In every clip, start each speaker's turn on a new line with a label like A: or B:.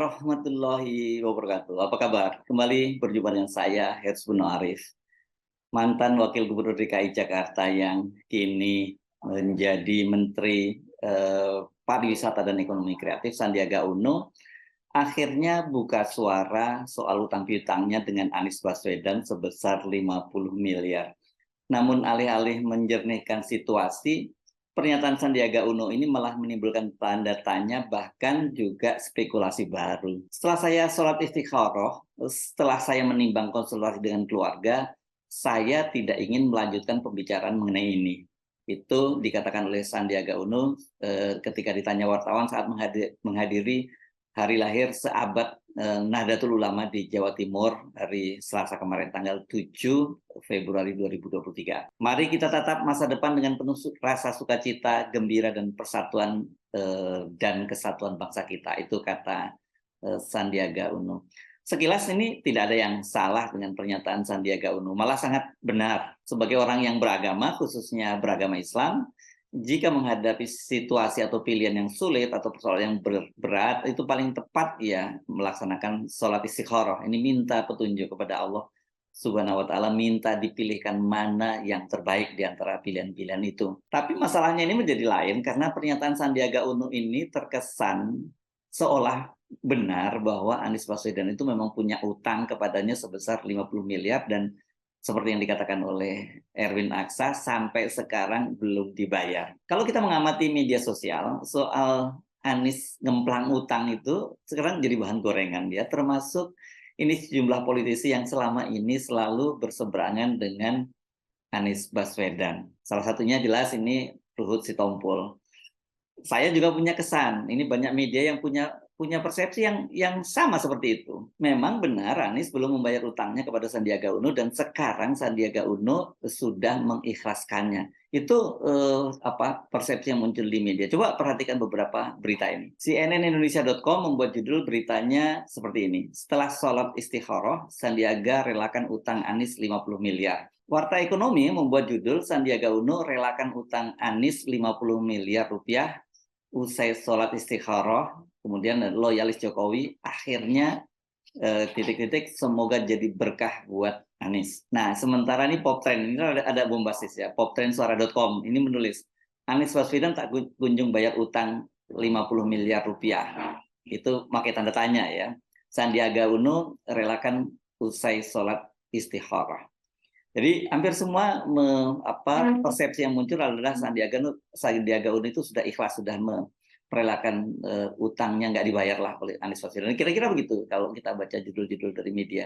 A: warahmatullahi wabarakatuh. Apa kabar? Kembali berjumpa dengan saya, Herzbun Arif, mantan Wakil Gubernur DKI Jakarta yang kini menjadi Menteri Pariwisata dan Ekonomi Kreatif Sandiaga Uno, akhirnya buka suara soal utang piutangnya dengan Anies Baswedan sebesar 50 miliar. Namun alih-alih menjernihkan situasi, pernyataan Sandiaga Uno ini malah menimbulkan tanda tanya bahkan juga spekulasi baru. Setelah saya sholat istikharah, setelah saya menimbang konsultasi dengan keluarga, saya tidak ingin melanjutkan pembicaraan mengenai ini. Itu dikatakan oleh Sandiaga Uno ketika ditanya wartawan saat menghadiri hari lahir seabad Nahdlatul Ulama di Jawa Timur hari Selasa kemarin tanggal 7 Februari 2023. Mari kita tatap masa depan dengan penuh rasa sukacita, gembira dan persatuan dan kesatuan bangsa kita. Itu kata Sandiaga Uno. Sekilas ini tidak ada yang salah dengan pernyataan Sandiaga Uno, malah sangat benar. Sebagai orang yang beragama, khususnya beragama Islam, jika menghadapi situasi atau pilihan yang sulit atau persoalan yang berat, itu paling tepat ya melaksanakan sholat istikharah. Ini minta petunjuk kepada Allah Subhanahu wa Ta'ala, minta dipilihkan mana yang terbaik di antara pilihan-pilihan itu. Tapi masalahnya ini menjadi lain karena pernyataan Sandiaga Uno ini terkesan seolah benar bahwa Anies Baswedan itu memang punya utang kepadanya sebesar 50 miliar dan seperti yang dikatakan oleh Erwin Aksa, sampai sekarang belum dibayar. Kalau kita mengamati media sosial, soal Anies ngemplang utang itu sekarang jadi bahan gorengan ya, termasuk ini sejumlah politisi yang selama ini selalu berseberangan dengan Anies Baswedan. Salah satunya jelas ini Luhut Sitompul. Saya juga punya kesan, ini banyak media yang punya persepsi yang sama seperti itu. Memang benar Anies belum membayar utangnya kepada Sandiaga Uno dan sekarang Sandiaga Uno sudah mengikhlaskannya. Itu persepsi yang muncul di media. Coba perhatikan beberapa berita ini. CNNindonesia.com membuat judul beritanya seperti ini. Setelah sholat istikharah, Sandiaga relakan utang Anies 50 miliar. Warta Ekonomi membuat judul Sandiaga Uno relakan utang Anies 50 miliar rupiah usai sholat istikharah, kemudian loyalis Jokowi, akhirnya titik-titik semoga jadi berkah buat Anies. Nah, sementara ini PopTrend, ini ada bombastis ya, poptrendsuara.com, ini menulis, Anies Baswedan tak kunjung bayar utang 50 miliar rupiah. Itu pakai tanda tanya ya. Sandiaga Uno relakan usai sholat istikharah. Jadi hampir semua persepsi yang muncul adalah Sandiaga Uno itu sudah ikhlas, sudah merelakan utangnya nggak dibayar lah oleh Anies Baswedan. Kira-kira begitu kalau kita baca judul-judul dari media.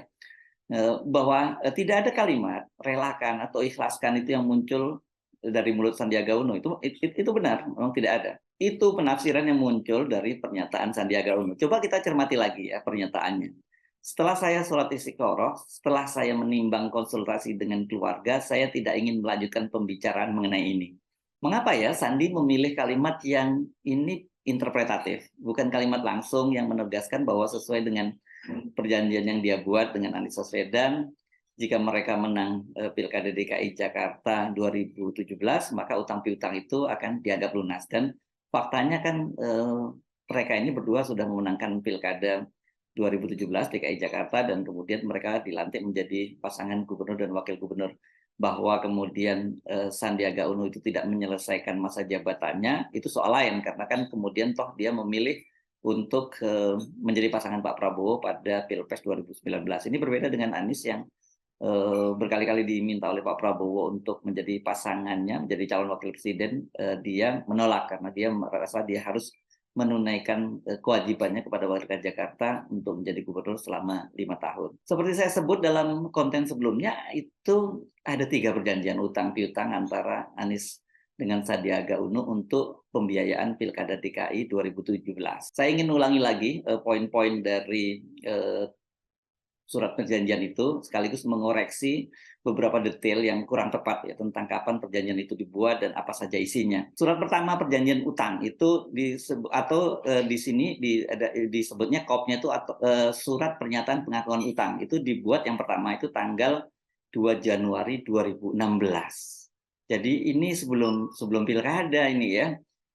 A: Bahwa tidak ada kalimat relakan atau ikhlaskan itu yang muncul dari mulut Sandiaga Uno. Itu benar, memang tidak ada. Itu penafsiran yang muncul dari pernyataan Sandiaga Uno. Coba kita cermati lagi ya pernyataannya. Setelah saya sholat istiqoroh, setelah saya menimbang konsultasi dengan keluarga, saya tidak ingin melanjutkan pembicaraan mengenai ini. Mengapa ya Sandi memilih kalimat yang ini interpretatif, bukan kalimat langsung yang menegaskan bahwa sesuai dengan perjanjian yang dia buat dengan Anies Baswedan, jika mereka menang Pilkada DKI Jakarta 2017, maka utang piutang itu akan dianggap lunas. Dan faktanya kan mereka ini berdua sudah memenangkan Pilkada 2017 DKI Jakarta dan kemudian mereka dilantik menjadi pasangan gubernur dan wakil gubernur. Bahwa kemudian Sandiaga Uno itu tidak menyelesaikan masa jabatannya itu soal lain, karena kan kemudian toh dia memilih untuk menjadi pasangan Pak Prabowo pada Pilpres 2019. Ini berbeda dengan Anies yang berkali-kali diminta oleh Pak Prabowo untuk menjadi pasangannya, menjadi calon wakil presiden, dia menolak karena dia merasa dia harus menunaikan kewajibannya kepada warga Jakarta untuk menjadi gubernur selama 5 tahun. Seperti saya sebut dalam konten sebelumnya, itu ada 3 perjanjian utang piutang antara Anies dengan Sandiaga Uno untuk pembiayaan Pilkada DKI 2017. Saya ingin ulangi lagi poin-poin dari surat perjanjian itu, sekaligus mengoreksi beberapa detail yang kurang tepat ya tentang kapan perjanjian itu dibuat dan apa saja isinya. Surat pertama perjanjian utang itu disebut atau di sini disebutnya kopnya itu atau surat pernyataan pengakuan utang itu dibuat yang pertama itu tanggal 2 Januari 2016. Jadi ini sebelum pilkada ini ya.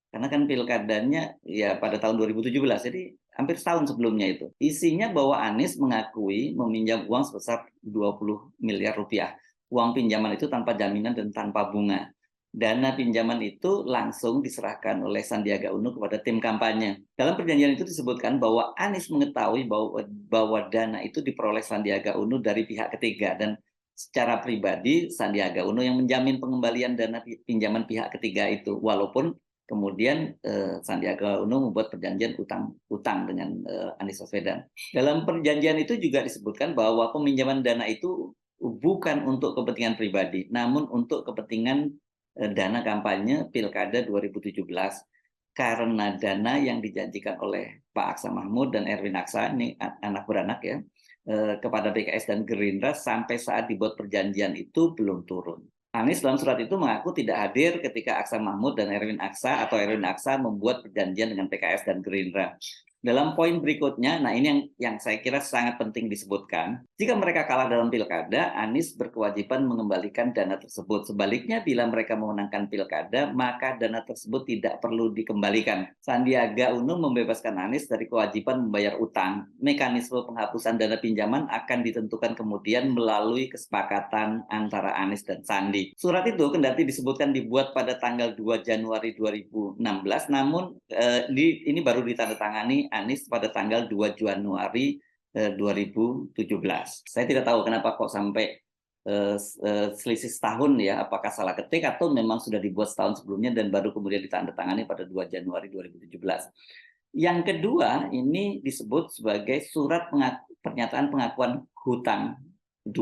A: Karena kan pilkadanya ya pada tahun 2017. Jadi hampir setahun sebelumnya itu. Isinya bahwa Anies mengakui meminjam uang sebesar 20 miliar rupiah. Uang pinjaman itu tanpa jaminan dan tanpa bunga. Dana pinjaman itu langsung diserahkan oleh Sandiaga Uno kepada tim kampanye. Dalam perjanjian itu disebutkan bahwa Anies mengetahui bahwa dana itu diperoleh Sandiaga Uno dari pihak ketiga, dan secara pribadi Sandiaga Uno yang menjamin pengembalian dana pinjaman pihak ketiga itu, walaupun kemudian Sandiaga Uno membuat perjanjian utang dengan Anies Baswedan. Dalam perjanjian itu juga disebutkan bahwa peminjaman dana itu bukan untuk kepentingan pribadi, namun untuk kepentingan dana kampanye Pilkada 2017, karena dana yang dijanjikan oleh Pak Aksa Mahmud dan Erwin Aksa, ini anak beranak ya, kepada PKS dan Gerindra sampai saat dibuat perjanjian itu belum turun. Anies dalam surat itu mengaku tidak hadir ketika Aksa Mahmud dan Erwin Aksa membuat perjanjian dengan PKS dan Gerindra. Dalam poin berikutnya, nah ini yang saya kira sangat penting disebutkan. Jika mereka kalah dalam pilkada, Anies berkewajiban mengembalikan dana tersebut. Sebaliknya, bila mereka memenangkan pilkada, maka dana tersebut tidak perlu dikembalikan. Sandiaga Uno membebaskan Anies dari kewajiban membayar utang. Mekanisme penghapusan dana pinjaman akan ditentukan kemudian melalui kesepakatan antara Anies dan Sandi. Surat itu kendati disebutkan dibuat pada tanggal 2 Januari 2016, namun ini baru ditandatangani Anies pada tanggal 2 Januari 2017. Saya tidak tahu kenapa kok sampai selisih setahun ya, apakah salah ketik atau memang sudah dibuat setahun sebelumnya dan baru kemudian ditandatangani pada 2 Januari 2017. Yang kedua, ini disebut sebagai surat pernyataan pengakuan hutang 2.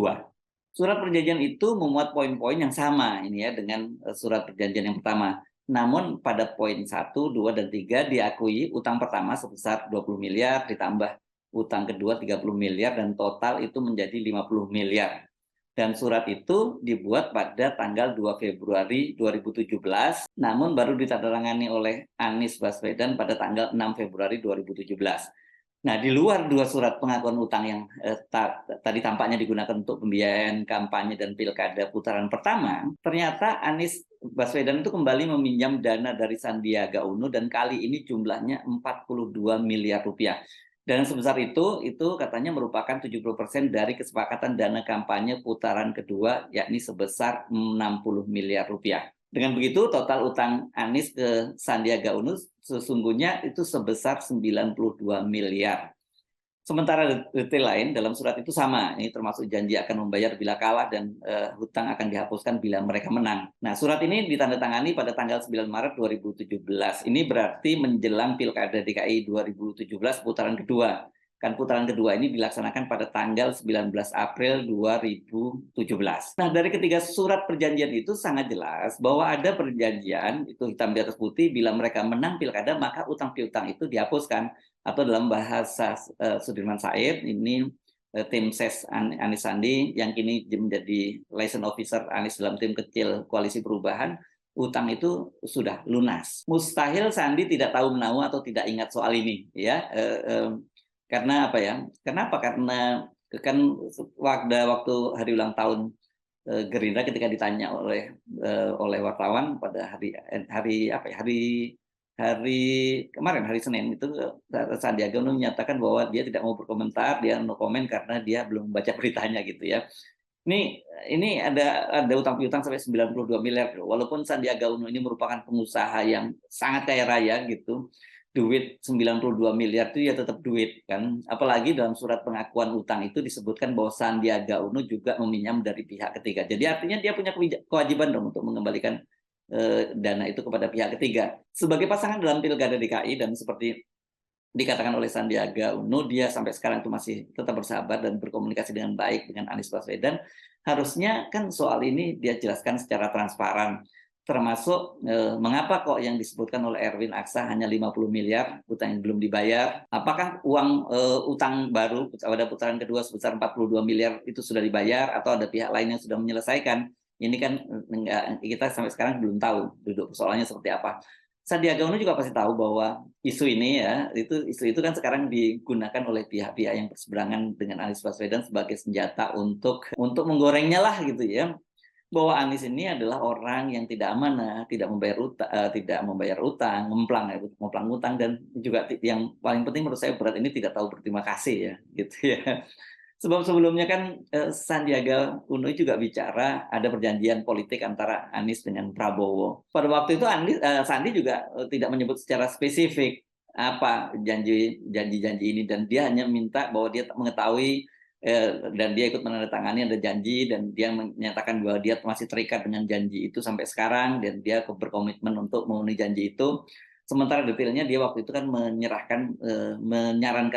A: Surat perjanjian itu memuat poin-poin yang sama ini ya dengan surat perjanjian yang pertama. Namun pada poin 1, 2, dan 3 diakui utang pertama sebesar 20 miliar ditambah utang kedua 30 miliar dan total itu menjadi 50 miliar. Dan surat itu dibuat pada tanggal 2 Februari 2017, namun baru ditandatangani oleh Anies Baswedan pada tanggal 6 Februari 2017. Nah, di luar dua surat pengakuan utang yang tadi tampaknya digunakan untuk pembiayaan kampanye dan pilkada putaran pertama, ternyata Anies Baswedan itu kembali meminjam dana dari Sandiaga Uno dan kali ini jumlahnya 42 miliar rupiah. Dan sebesar itu katanya merupakan 70% dari kesepakatan dana kampanye putaran kedua, yakni sebesar 60 miliar rupiah. Dengan begitu, total utang Anies ke Sandiaga Uno sesungguhnya itu sebesar 92 miliar. Sementara detail lain dalam surat itu sama, ini termasuk janji akan membayar bila kalah dan hutang akan dihapuskan bila mereka menang. Nah, surat ini ditandatangani pada tanggal 9 Maret 2017. Ini berarti menjelang Pilkada DKI 2017 putaran kedua. Kan putaran kedua ini dilaksanakan pada tanggal 19 April 2017. Nah, dari ketiga surat perjanjian itu sangat jelas bahwa ada perjanjian, itu hitam di atas putih, bila mereka menang pilkada maka utang piutang itu dihapuskan. Atau dalam bahasa Sudirman Said, ini tim ses Anies Sandi yang kini menjadi liaison officer Anies dalam tim kecil Koalisi Perubahan, utang itu sudah lunas. Mustahil Sandi tidak tahu menahu atau tidak ingat soal ini, ya. Karena apa ya? Kenapa? Karena kan waktu hari ulang tahun Gerindra ketika ditanya oleh wartawan pada hari kemarin, hari Senin itu, Sandiaga Uno menyatakan bahwa dia tidak mau berkomentar, dia no komen karena dia belum membaca beritanya gitu ya. Ini ada utang piutang sampai 92 miliar. Walaupun Sandiaga Uno ini merupakan pengusaha yang sangat kaya raya gitu, duit 92 miliar itu ya tetap duit kan. Apalagi dalam surat pengakuan utang itu disebutkan bahwa Sandiaga Uno juga meminjam dari pihak ketiga. Jadi artinya dia punya kewajiban dong untuk mengembalikan dana itu kepada pihak ketiga. Sebagai pasangan dalam Pilkada DKI dan seperti dikatakan oleh Sandiaga Uno, dia sampai sekarang itu masih tetap bersahabat dan berkomunikasi dengan baik dengan Anies Baswedan. Harusnya kan soal ini dia jelaskan secara transparan. Termasuk mengapa kok yang disebutkan oleh Erwin Aksa hanya 50 miliar utang yang belum dibayar. Apakah uang utang baru pada putaran kedua sebesar 42 miliar itu sudah dibayar atau ada pihak lain yang sudah menyelesaikan? Ini kan kita sampai sekarang belum tahu duduk persoalannya seperti apa. Sandiaga Uno juga pasti tahu bahwa isu ini ya, isu itu kan sekarang digunakan oleh pihak-pihak yang berseberangan dengan Anies Baswedan sebagai senjata untuk menggorengnya lah gitu ya. bahwa Anies ini adalah orang yang tidak amanah, tidak membayar utang, ngemplang utang, dan juga yang paling penting menurut saya berat ini tidak tahu berterima kasih ya, gitu ya. Sebab sebelumnya kan Sandiaga Uno juga bicara ada perjanjian politik antara Anies dengan Prabowo. Pada waktu itu Sandi juga tidak menyebut secara spesifik apa janji-janji ini, dan dia hanya minta bahwa dia mengetahui dan dia ikut menandatangani ada janji, dan dia menyatakan bahwa dia masih terikat dengan janji itu sampai sekarang, dan dia berkomitmen untuk memenuhi janji itu. Sementara detailnya dia waktu itu kan menyarankan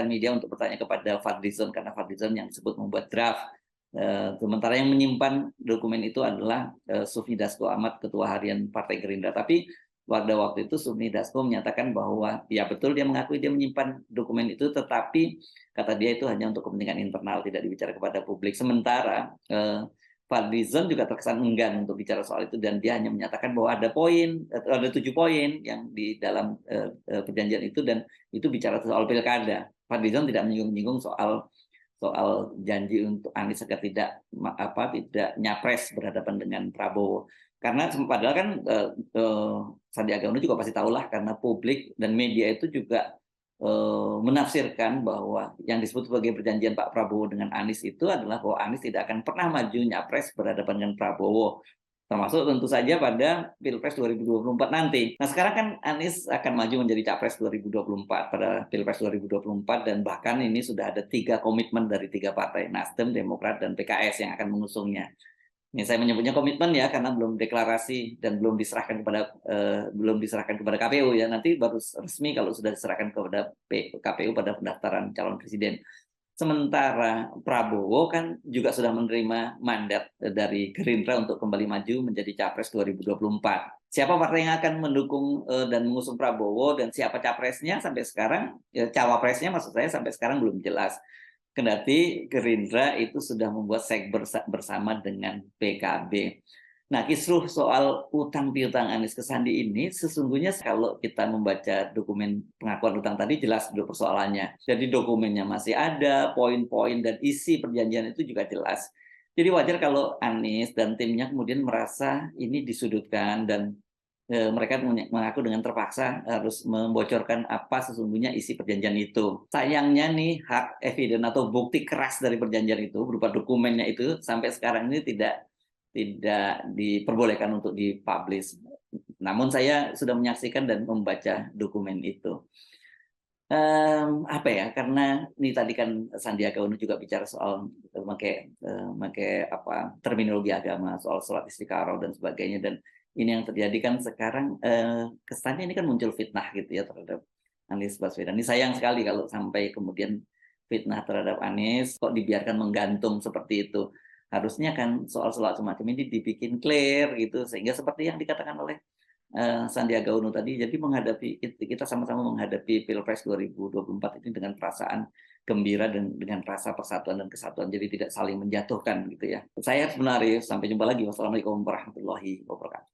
A: media untuk bertanya kepada Fadlizon, karena Fadlizon yang disebut membuat draft. Sementara yang menyimpan dokumen itu adalah Sufmi Dasko Ahmad, Ketua Harian Partai Gerindra. Tapi pada waktu itu Sufmi Dasko menyatakan bahwa ya betul, dia mengakui dia menyimpan dokumen itu, tetapi kata dia itu hanya untuk kepentingan internal, tidak dibicara kepada publik. Sementara Fadlizon juga terkesan enggan untuk bicara soal itu, dan dia hanya menyatakan bahwa ada 7 poin yang di dalam perjanjian itu, dan itu bicara soal pilkada. Fadlizon tidak menyinggung soal janji untuk Anies agar tidak nyapres berhadapan dengan Prabowo. Karena padahal kan Sandiaga Uno juga pasti tahulah, karena publik dan media itu juga menafsirkan bahwa yang disebut sebagai perjanjian Pak Prabowo dengan Anies itu adalah bahwa Anies tidak akan pernah maju nyapres berhadapan dengan Prabowo, termasuk tentu saja pada Pilpres 2024 nanti. Nah, sekarang kan Anies akan maju menjadi Capres 2024 pada Pilpres 2024, dan bahkan ini sudah ada 3 komitmen dari 3 partai, Nasdem, Demokrat, dan PKS yang akan mengusungnya. Ini saya menyebutnya komitmen ya, karena belum deklarasi dan belum diserahkan kepada KPU ya. Nanti baru resmi kalau sudah diserahkan kepada KPU pada pendaftaran calon presiden. Sementara Prabowo kan juga sudah menerima mandat dari Gerindra untuk kembali maju menjadi Capres 2024. Siapa partai yang akan mendukung dan mengusung Prabowo, dan siapa capresnya sampai sekarang, cawapresnya maksud saya, sampai sekarang belum jelas. Kendati Gerindra itu sudah membuat sekber bersama dengan PKB. Nah, kisruh soal utang piutang Anies ke Sandi ini sesungguhnya kalau kita membaca dokumen pengakuan utang tadi jelas dulu persoalannya. Jadi dokumennya masih ada, poin-poin dan isi perjanjian itu juga jelas. Jadi wajar kalau Anies dan timnya kemudian merasa ini disudutkan, dan mereka mengaku dengan terpaksa harus membocorkan apa sesungguhnya isi perjanjian itu. Sayangnya nih, hak eviden atau bukti keras dari perjanjian itu berupa dokumennya itu sampai sekarang ini tidak diperbolehkan untuk dipublish. Namun saya sudah menyaksikan dan membaca dokumen itu. Karena ini tadi kan Sandiaga Uno juga bicara soal memakai terminologi agama, soal sholat istiqoroh dan sebagainya, dan ini yang terjadi kan sekarang kesannya ini kan muncul fitnah gitu ya terhadap Anies Baswedan. Ini sayang sekali kalau sampai kemudian fitnah terhadap Anies kok dibiarkan menggantung seperti itu. Harusnya kan soal-soal semacam ini dibikin clear gitu, sehingga seperti yang dikatakan oleh Sandiaga Uno tadi, jadi kita sama-sama menghadapi Pilpres 2024 ini dengan perasaan gembira dan dengan rasa persatuan dan kesatuan, jadi tidak saling menjatuhkan gitu ya. Saya sebenarnya sampai jumpa lagi. Wassalamualaikum warahmatullahi wabarakatuh.